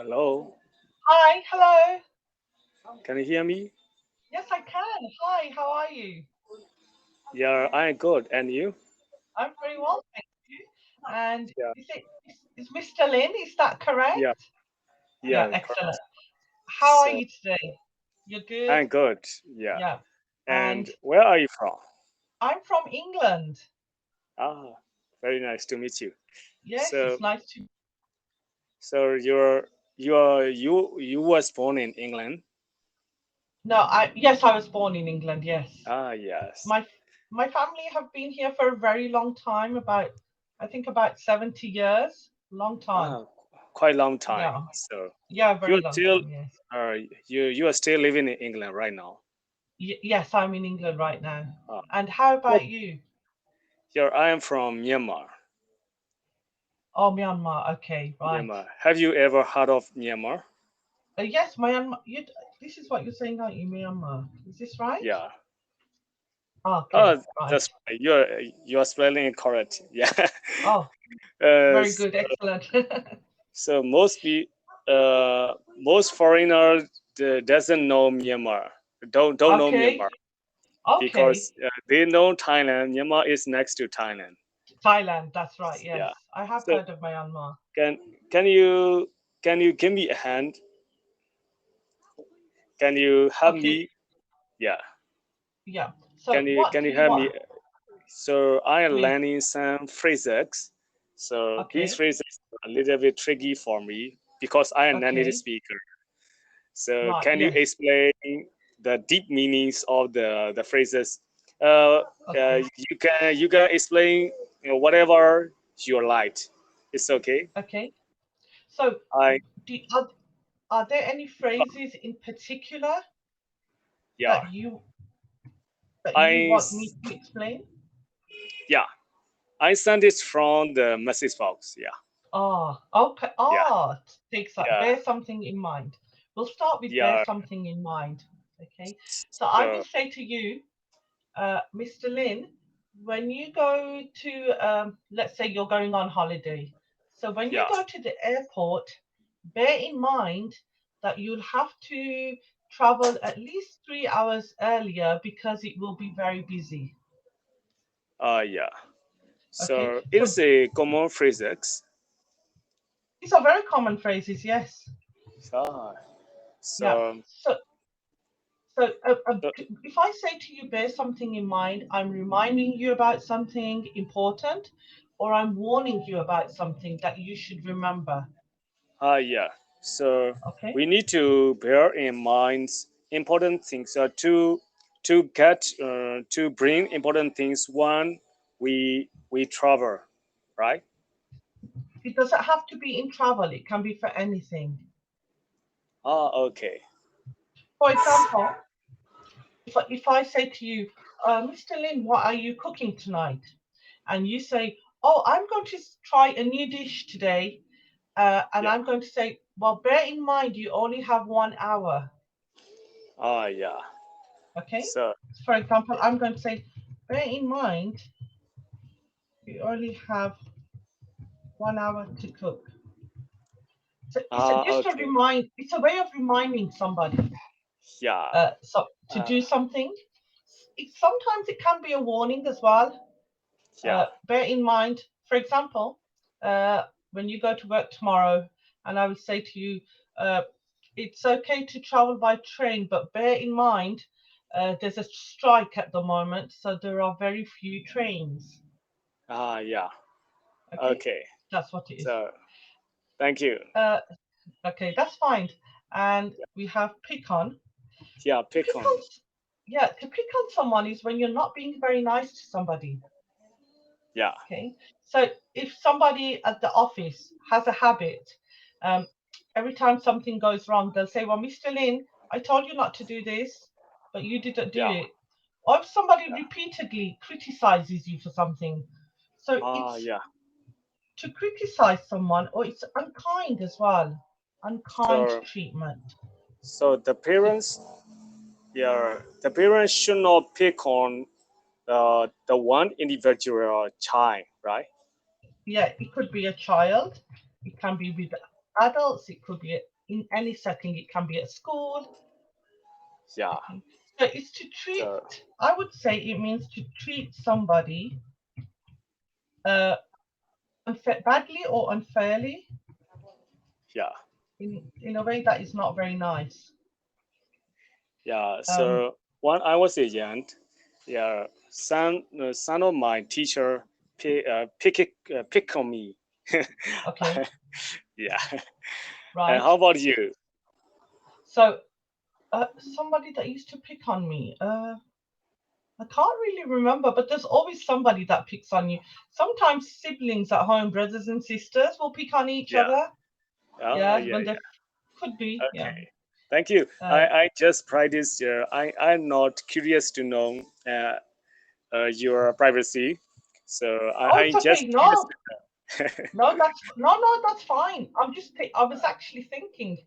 Hello, Hi, hello. can you hear me? Yes, I can. Hi, how are you? Yeah, I'm good. And you? I'm very well, thank you. And Yeah, is Mr. Lin, is that yeah, correct? Yeah, yeah, excellent. correct. How are So you today? You're good? I'm good. Yeah. Yeah. And And where are you from? I'm from England. Ah, very nice to meet you. Yes, So, it's nice to. so you was born in England? No, yes, I was born in England, yes. Ah, yes. My my family have been here for a very long time, about I think about 70 years. Long time. Ah, quite long time. Yeah. So Yeah, you are very long still time, yes. uh you are still living in England right now. Yes, I'm in England right now. Ah, And how what? about you? Yeah, I am from Myanmar. Oh, Myanmar. Okay, right. Myanmar. Have you ever heard of Myanmar? Yes, Myanmar. This is what you're saying, aren't you, Myanmar? Is this right? Yeah. Okay, Oh, right. that's right. You're spelling it correct. Yeah. Oh, uh, very good, excellent. so most foreigners doesn't know Myanmar. Don't know Okay, Myanmar okay. because they know Thailand. Myanmar is next to Thailand. Thailand, that's right. Yeah. Yes, I have So heard of Myanmar. can can you can you give me a hand? Can you help Okay, me? Yeah. yeah. So, what Can do you you help me? want So I am with? learning some phrases. So these Okay, phrases are a little bit tricky for me because I am a native okay, speaker. So right. can you Yes. explain the deep meanings of the phrases? Uh, Okay, you can explain whatever you like. It's okay. okay. So, I do, are there any phrases in particular yeah that you I want me to explain? yeah I sent it from the message box. Yeah, Ah, okay. yeah, Takes that. yeah, Bear something in mind. We'll start with bear yeah. something in mind. Okay. So I will So say to you, Mr. Lin, when you go to, let's say you're going on holiday. So when you yeah. go to the airport, bear in mind that you'll have to travel at least 3 hours earlier because it will be very busy. Yeah. Okay. So So it's a common phrases. these are very common phrases. Yes. Ah, Yeah. so So, uh, if I say to you, bear something in mind, I'm reminding you about something important, or I'm warning you about something that you should remember. yeah. So Okay? we need to bear in mind important things to bring important things when we travel, right? It doesn't have to be in travel, it can be for anything. Ah, okay. For example, if I say to you, Mr. Lin, what are you cooking tonight? And you say, oh, I'm going to try a new dish today. And Yeah. I'm going to say, well, bear in mind you only have 1 hour. Ah, yeah. Okay? So For example, I'm going to say, bear in mind you only have 1 hour to cook. So just a okay. remind. It's a way of reminding somebody Yeah. to Uh, do something. Sometimes it can be a warning as well. yeah. Bear in mind, for example, when you go to work tomorrow, and I would say to you, uh, it's okay to travel by train, but bear in mind, there's a strike at the moment, so there are very few trains. Yeah. Okay, Okay. that's what it is. So thank you. Uh, okay, that's fine. And we have pick on. Yeah. To Pick pick on. on, yeah, to pick on someone is when you're not being very nice to somebody. Yeah. Okay, so if somebody at the office has a habit, um, every time something goes wrong, they'll say, "Well, Mr. Lin, I told you not to do this, but you didn't do Yeah. it." Or if somebody Yeah. repeatedly criticizes you for something, so it's Yeah. to criticize someone, or it's unkind as well, unkind So treatment. so the parents, yeah, the parents should not pick on the one individual child, right? Yeah, it could be a child, it can be with adults, it could be in any setting. It can be at school. Yeah. Okay. So it's to treat. So I would say it means to treat somebody uh, badly or unfairly yeah. in a way that is not very nice. Yeah. Um, So when I was a young, yeah, son of my teacher pick on me. okay, Yeah. And right. how about you? So somebody that used to pick on me. I can't really remember, but there's always somebody that picks on you. Sometimes siblings at home, brothers and sisters, will pick on each Yeah. other. Oh, Yeah, yeah, when they yeah. could be. Yeah. Okay. Thank you. Uh, I just practiced. I'm not curious to know your privacy, so oh, I it's okay. just curious No, to know. no, that's fine. I was actually thinking.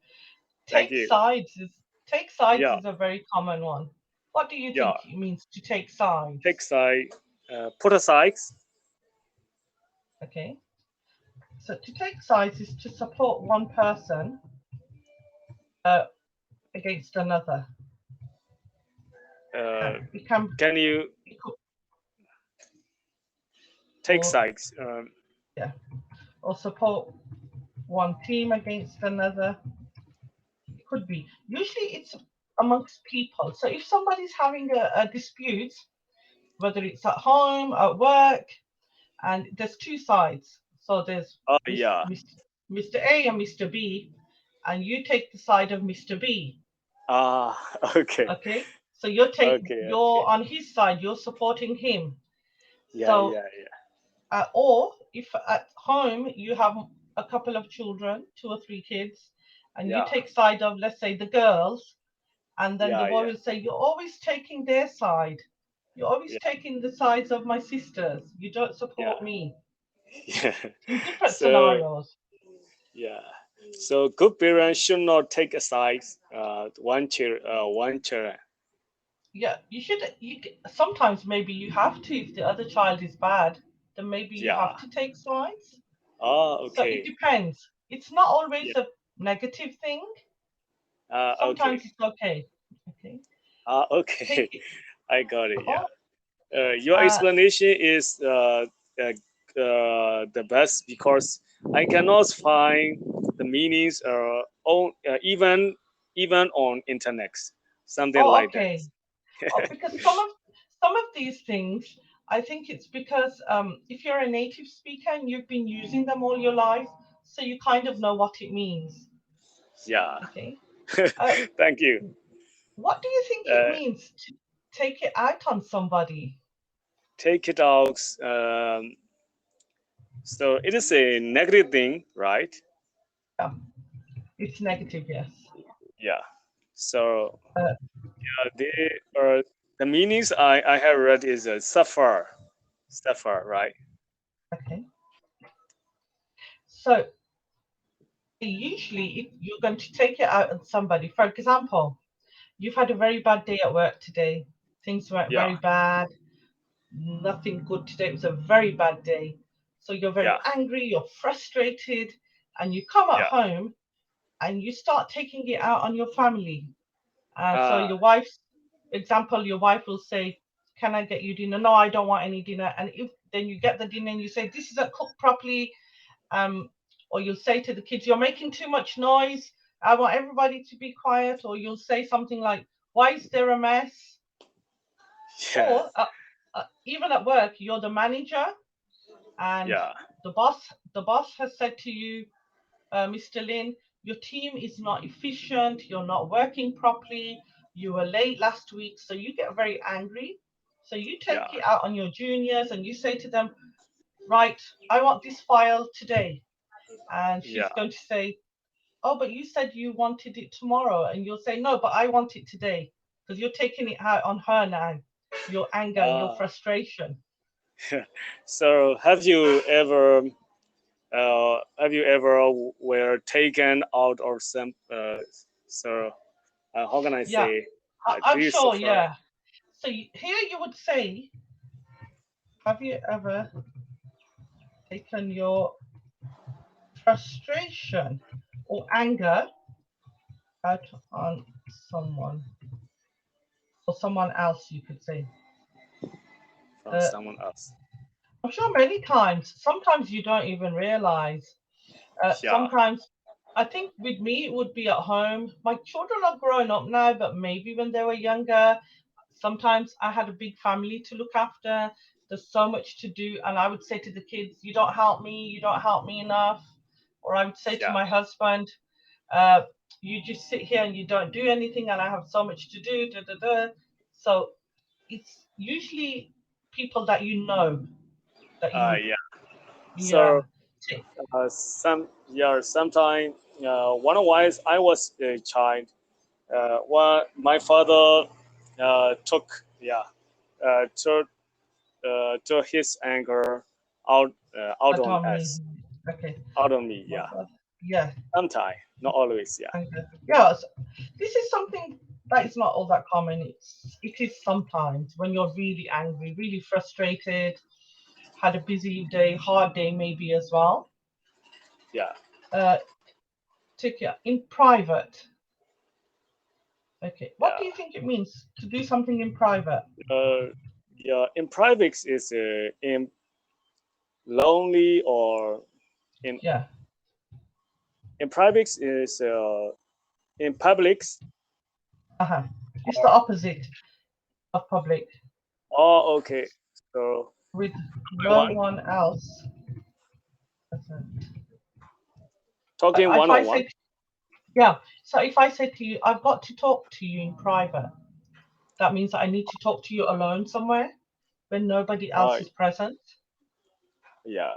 Thank Take you. sides is take sides Yeah. is a very common one. What do you Yeah. think it means to take sides? Take side. Put aside. Okay. So to take sides is to support one person uh, against another. Uh, It can can you it could, take or sides? yeah, or support one team against another. It could be. Usually it's amongst people. So if somebody's having a dispute, whether it's at home, at work, and there's two sides. So there's Oh yeah. Mr. A and Mr. B, and you take the side of Mr. B. Ah. Okay. Okay, so Okay. you're Okay. on his side. You're supporting him. Yeah. So, Yeah. Yeah. or if at home you have a couple of children, two or three kids, and you Yeah. take side of, let's say, the girls, and then the Yeah. boy Yeah. will say, "You're always taking their side. You're always Yeah. taking the sides of my sisters. You don't Yeah. support me." Yeah. In different So scenarios. yeah. So good parents should not take aside one child. Yeah, you should. Sometimes maybe you have to if the other child is bad. Then maybe you Yeah. have to take sides. Oh, So it okay. depends. It's not Yeah. always a negative thing. Okay. Sometimes it's okay. Okay, Okay. take it. I got it. Oh, Yeah. Your uh, explanation is the best because I cannot find the meanings even on internet, something oh, like that. okay. Oh, because some of these things, I think it's because if you're a native speaker and you've been using them all your life, so you kind of know what it means. Yeah. Okay. Uh, Thank you. what do you think it Uh, means to take it out on somebody? Take it out. So it is a negative thing, right? Yeah, it's negative, yes. Yeah. So Uh, the the meanings I have read is suffer, right? okay. So usually, if you're going to take it out on somebody, for example, you've had a very bad day at work today. Things went Yeah. very bad. Nothing good today. It was a very bad day. So you're Yeah. very angry, you're frustrated, and you come at Yeah. home and you start taking it out on your family. So Ah. your wife's example, your wife will say, "Can I get you dinner?" "No, I don't want any dinner." And if then you get the dinner and you say, "This isn't cooked properly," um, or you'll say to the kids, "You're making too much noise. I want everybody to be quiet." Or you'll say something like, "Why is there a mess?" Yeah. Or even at work, you're the manager and Yeah. the boss has said to you, Mr. Lin, your team is not efficient, you're not working properly, you were late last week, so you get very angry. So you Yeah. take it out on your juniors and you say to them, right, I want this file today. And Yeah. she's going to say, oh, but you said you wanted it tomorrow. And you'll say, no, but I want it today. Because you're taking it out on her now, your anger and your Ah. frustration. So have you ever were taken out or some so how can I Yeah, say do I'm you sure, suffer? yeah. So here you would say, have you ever taken your frustration or anger out on someone or someone else, you could say. from Uh, someone else. I'm sure many times, sometimes you don't even realize. Yeah, Sometimes, I think with me, it would be at home. My children are growing up now, but maybe when they were younger, sometimes I had a big family to look after. There's so much to do. And I would say to the kids, you don't help me, you don't help me enough. Or I would say to yeah, my husband, uh, you just sit here and you don't do anything, and I have so much to do. Da, da, da. So it's usually people that you know that you, yeah. yeah, So sometime one I was a child. Well, my father took took his anger out that on on me. us, Okay. out on me. My Yeah, God. Yeah. sometime, not always. Yeah, Okay. Yes. This is something that is not all that common. It is sometimes when you're really angry, really frustrated, had a busy day, hard day maybe as well. yeah, Uh, Take care in private. Okay. What do yeah. you think it means to do something in private? Uh, yeah. In private is in lonely or in Yeah. in private is in public. Uh-huh. It's the Or, opposite of public oh, okay. So with no one one else. talking If one I on one. say, yeah, so if I say to you, I've got to talk to you in private, that means that I need to talk to you alone somewhere when nobody else is present. Yeah.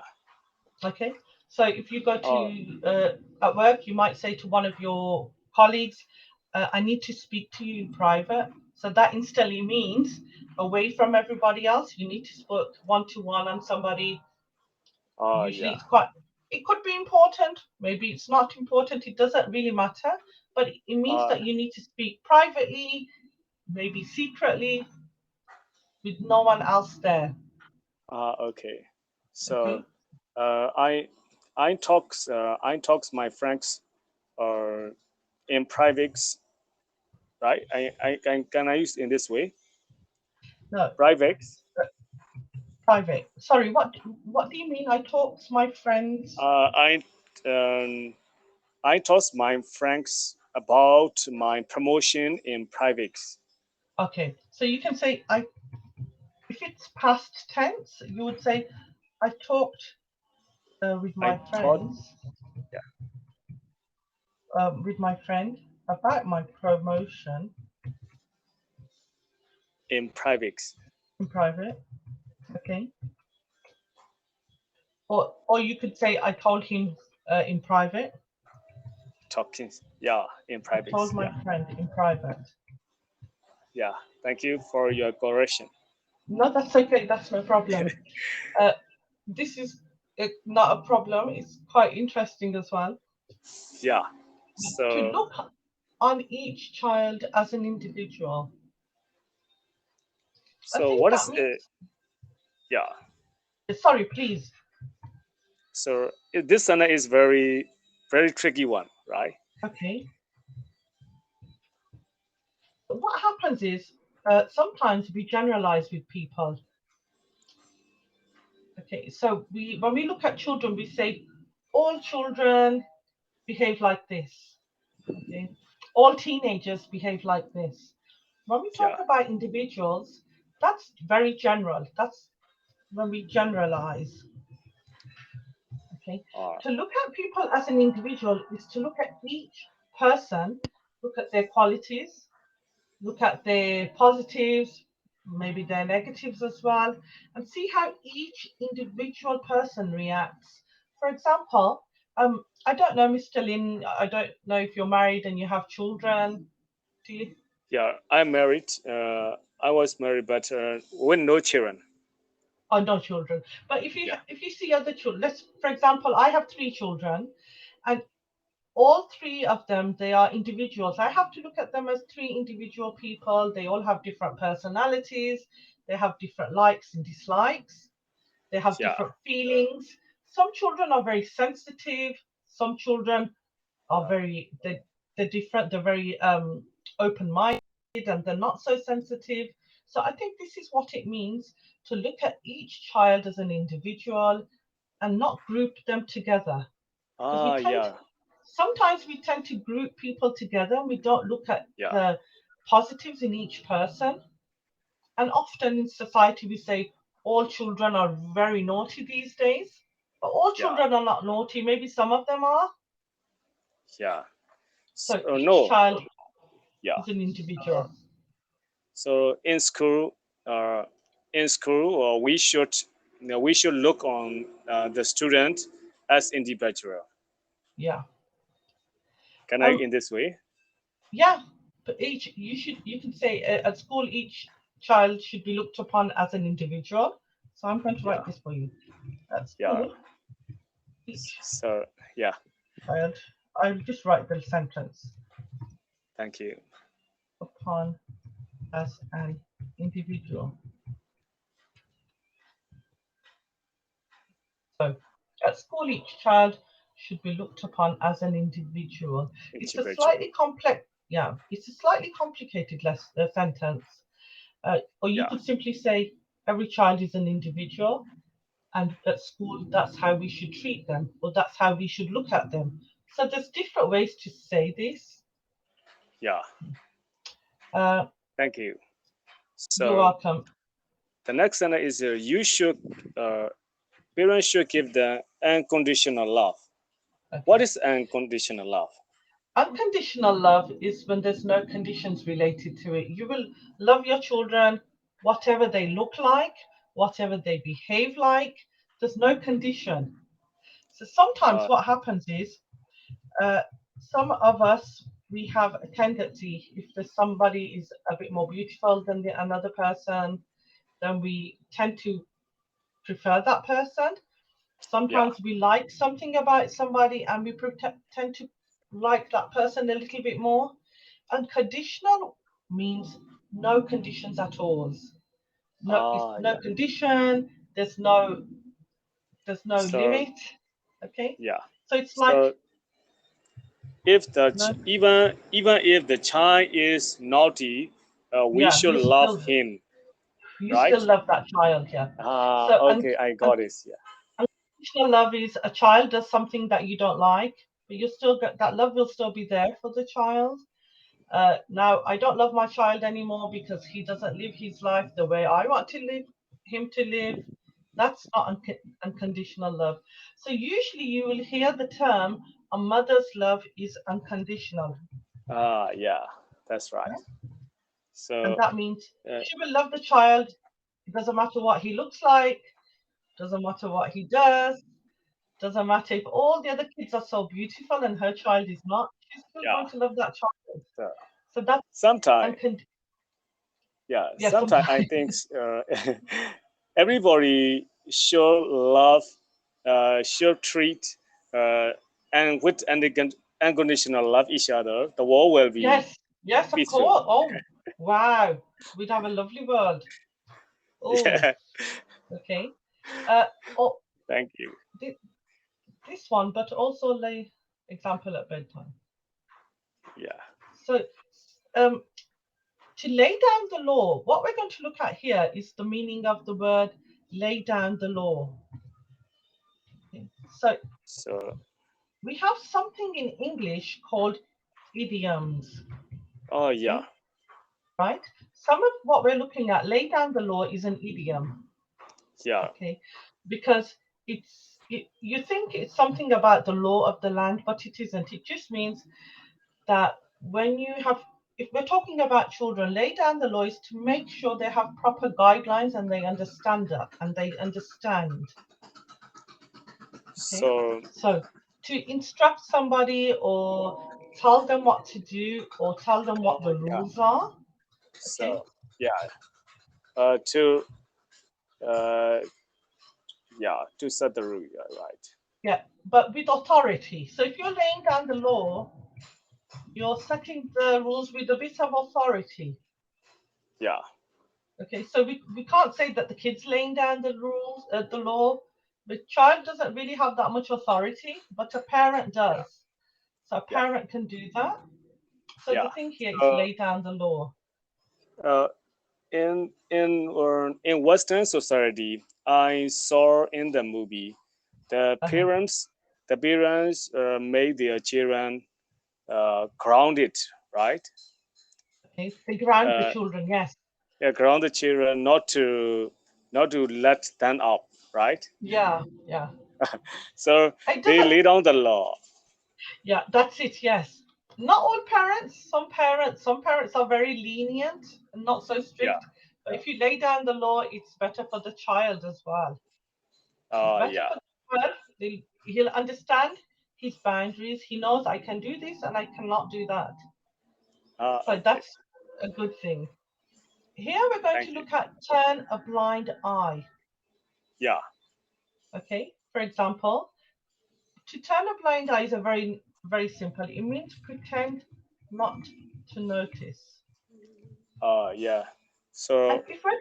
Okay. So if you go Oh, to at work, you might say to one of your colleagues, I need to speak to you in private. So that instantly means away from everybody else, you need to speak one to one on somebody. Usually yeah. it could be important, maybe it's not important, it doesn't really matter, but it means Uh, that you need to speak privately, maybe secretly, with no one else there. okay. So, Okay. uh, I talks my friends uh, in private, right? Can I use in this way? No, Private. private. Sorry, what do you mean? I talk to my friends. Uh, I um, I talk my friends about my promotion in private. Okay, so you can say I. If it's past tense, you would say I talked with I my taught, friends, yeah, with my friend about my promotion in private. in private. Okay, or you could say I told him in private. Talking, yeah, in I private. told my Yeah, friend in private. yeah. Thank you for your correction. No, that's okay. That's no problem. Uh, this is not a problem. It's quite interesting as well Yeah. to So look on each child as an individual. I so think what that is means. yeah. Sorry, please. So this one is very tricky one, right? Okay. What happens is sometimes we generalize with people. Okay, so we when we look at children, we say all children behave like this. Okay, all teenagers behave like this. When we talk Yeah. about individuals, that's very general. That's when we generalize. Okay, Uh, to look at people as an individual is to look at each person, look at their qualities, look at their positives, maybe their negatives as well, and see how each individual person reacts. For example, I don't know, Mr. Lin, I don't know if you're married and you have children. Do you? yeah. I'm married. I was married, but with no children. Oh, no children. But Yeah. if you see other children, let's, for example, I have three children, and all three of them, they are individuals. I have to look at them as three individual people. They all have different personalities, they have different likes and dislikes, they have Yeah. different feelings. Some children are very sensitive, some children are Uh, very they're different. They're very open-minded and they're not so sensitive. So I think this is what it means to look at each child as an individual and not group them together. Because Yeah. sometimes we tend to group people together and we don't look at Yeah. the positives in each person. And often in society, we say all children are very naughty these days, but all Yeah. children are not naughty. Maybe some of them are. Yeah. So each No. child Yeah. is an individual. So uh, in school, we should look on the student as individual. Yeah. Can I Um, in this way? yeah. But you can say at school, each child should be looked upon as an individual. So I'm going to Yeah. write this for you. At Yeah. school, each So yeah. child, I'll just write the sentence Thank you. upon as an individual. So, at school, each child should be looked upon as an individual. It's a Individual. slightly complex, yeah, it's a slightly complicated sentence. Or you Yeah. could simply say every child is an individual, and at school, that's how we should treat them, or that's how we should look at them. So there's different ways to say this. Yeah. Uh, Thank you. you're So welcome. the next sentence is uh, parents should give the unconditional love. What Okay. is unconditional love? Unconditional love is when there's no conditions related to it. You will love your children, whatever they look like, whatever they behave like. There's no condition. So sometimes Uh, what happens is uh, some of us, we have a tendency, if there's somebody is a bit more beautiful than another person, then we tend to prefer that person. yeah. Sometimes we like something about somebody and we tend to like that person a little bit more. Unconditional means no conditions at all. No, it's no Yeah. condition. There's no So limit. Okay, yeah. so it's like So if no, even if the child is naughty, we yeah, should love him, you still right? love that child. Yeah. So Okay, I got it. Yeah. unconditional love is a child does something that you don't like, but you still get that love will still be there for the child. Now, I don't love my child anymore because he doesn't live his life the way I want to live him to live. That's not unconditional love. So usually you will hear the term a mother's love is unconditional. Yeah, that's right. Yeah? And So that means uh, she will love the child. It doesn't matter what he looks like, doesn't matter what he does, doesn't matter if all the other kids are so beautiful and her child is not, she's still yeah. going to love that child. So So that's sometimes unconditional. yeah, Yeah, sometimes sometimes. I think everybody should love, should treat, uh, and with unconditional love each other. The world will be Yes, yes, of peaceful. course. Oh, wow. We'd have a lovely world. Oh, Yeah. okay. Uh, oh, Thank you. thi- this one, but also lay example at bedtime. Yeah. So, um, to lay down the law, what we're going to look at here is the meaning of the word lay down the law. Okay. So, So we have something in English called idioms. yeah. Okay, right? Some of what we're looking at, lay down the law, is an idiom. Yeah. Okay, because you think it's something about the law of the land, but it isn't. It just means that when you have, if we're talking about children, lay down the law is to make sure they have proper guidelines and they understand that and they understand. Okay, So so to instruct somebody or tell them what to do or tell them what the yeah. rules are. Okay, So yeah. To uh to set the rule. Yeah, right. yeah, but with authority. So if you're laying down the law, you're setting the rules with a bit of authority. Yeah. Okay, so we can't say that the kid's laying down the rules, the law. The child doesn't really have that much authority, but a parent Yeah. does. So a Yeah. parent can do that. So yeah. the thing here is So lay down the law. uh, in Western society, I saw in the movie the Uh-huh. parents made their children grounded, right? Okay, they ground the Uh, children. Yes. yeah, ground the children not to let them up, right? Yeah. Yeah. So It they doesn't. lay down the law. Yeah, that's it. Yes. Not all parents. Some parents are very lenient and not so Yeah. strict. But if you lay down the law, it's better for the child as well. It's better Yeah. for the child. He'll understand his boundaries. He knows I can do this and I cannot do that. So Okay. that's a good thing. Here we're going to Thank you. look at turn a blind eye. Yeah. Okay. For example, to turn a blind eye is a very simple. It means pretend not to notice. Yeah. And So if we're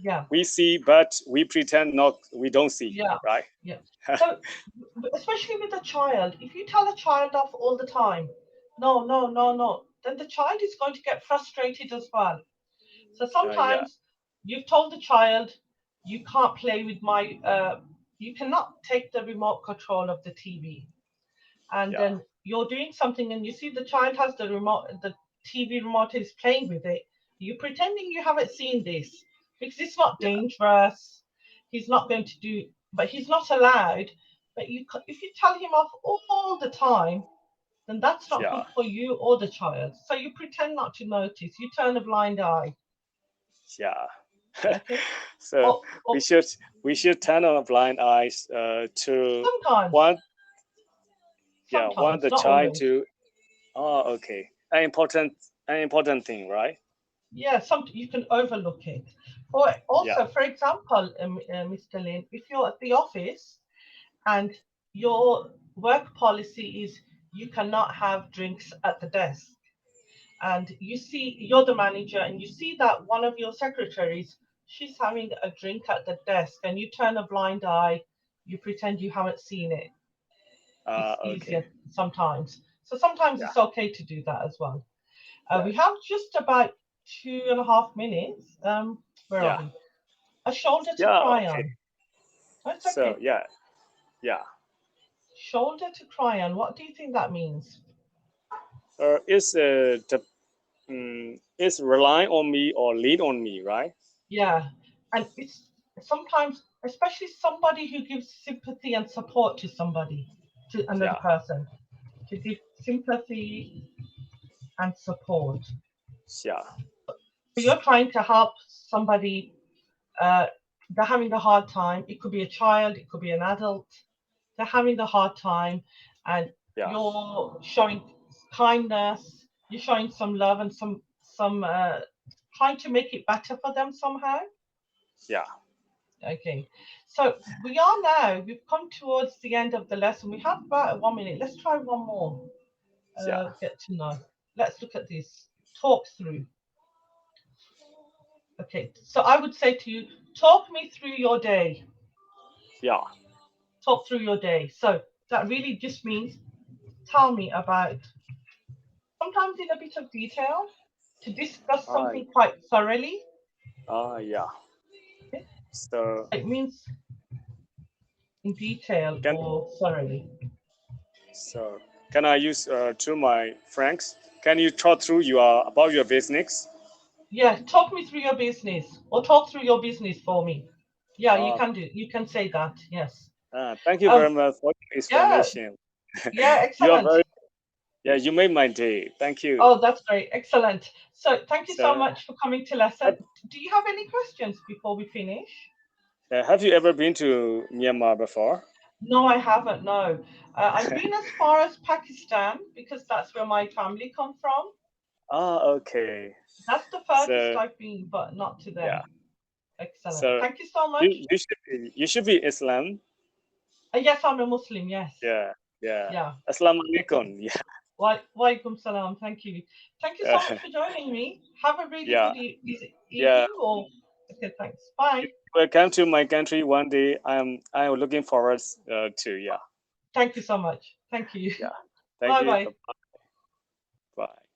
yeah, we see, but we pretend not. We don't see, yeah, right? yeah. So especially with a child, if you tell a child off all the time, no, no, no, no, then the child is going to get frustrated as well. So Yeah. sometimes you've told the child you can't play with you cannot take the remote control of the TV, and Yeah. then you're doing something and you see the child has the TV remote is playing with it. You're pretending you haven't seen this because it's not Yeah. dangerous. He's not going to do, but he's not allowed. But if you tell him off all the time, then that's not Yeah. good for you or the child. So you pretend not to notice. You turn a blind eye. Yeah. Okay. So we Or should we should turn our blind eyes to sometimes, one want sometimes, the not child always. to. Oh, okay. An important thing, right? Yeah, some you can overlook it. Or Yeah. also, for example, Mr. Lin, if you're at the office and your work policy is you cannot have drinks at the desk, and you see you're the manager and you see that one of your secretaries she's having a drink at the desk, and you turn a blind eye, you pretend you haven't seen it. It's Okay. easier sometimes. So sometimes Yeah. it's okay to do that as well. We Right. have just about 2.5 minutes. Where are Yeah. we? A shoulder to Yeah. cry Okay. on. That's So okay. yeah. Yeah. Shoulder to cry on. What do you think that means? Is rely on me or lean on me, right? Yeah. And it's sometimes, especially somebody who gives sympathy and support to somebody, to another Yeah. person, to give sympathy and support. Yeah. So you're trying to help somebody, uh, they're having a hard time. It could be a child, it could be an adult. They're having a hard time, and Yeah. you're showing kindness, you're showing some love and some trying to make it better for them somehow. Yeah. Okay, so we are now, we've come towards the end of the lesson. We have about 1 minute. Let's try one more. Yeah. Get to know. Let's look at this. Talk through. Okay, so I would say to you, talk me through your day. Yeah. Talk through your day. So that really just means tell me about, sometimes in a bit of detail, to discuss Ah. something quite thoroughly. Yeah. Okay? So It means in detail can or thoroughly. so can I use to my friends? Can you talk through your about your business? Yeah, talk me through your business or talk through your business for me. Yeah, you Uh, can do. You can say that. Yes. Thank you very Um. much for the Yeah. explanation. Yeah. You are Excellent. very yeah. You made my day. Thank you. Oh, that's great. Excellent. So, thank you so So much for coming to have, lesson. Do you have any questions before we finish? have you ever been to Myanmar before? No, I haven't. No, I've been as far as Pakistan because that's where my family come from. Okay. That's the furthest So I've been, but not to yeah. there. Excellent. So Thank you so you much. you should be Islam. Yes, I'm a Muslim. Yes. Yeah. Yeah. Yeah. Assalamu Excellent. alaikum. Yeah. Walaikum salam. Thank you. Thank you so much for joining me. Have a really Yeah. good Yeah. evening. Or okay, thanks. Bye. Will come to my country one day. I'm looking forward to. Yeah. Thank you so much. Thank you. Yeah. Thank Bye you. bye. Bye. Bye.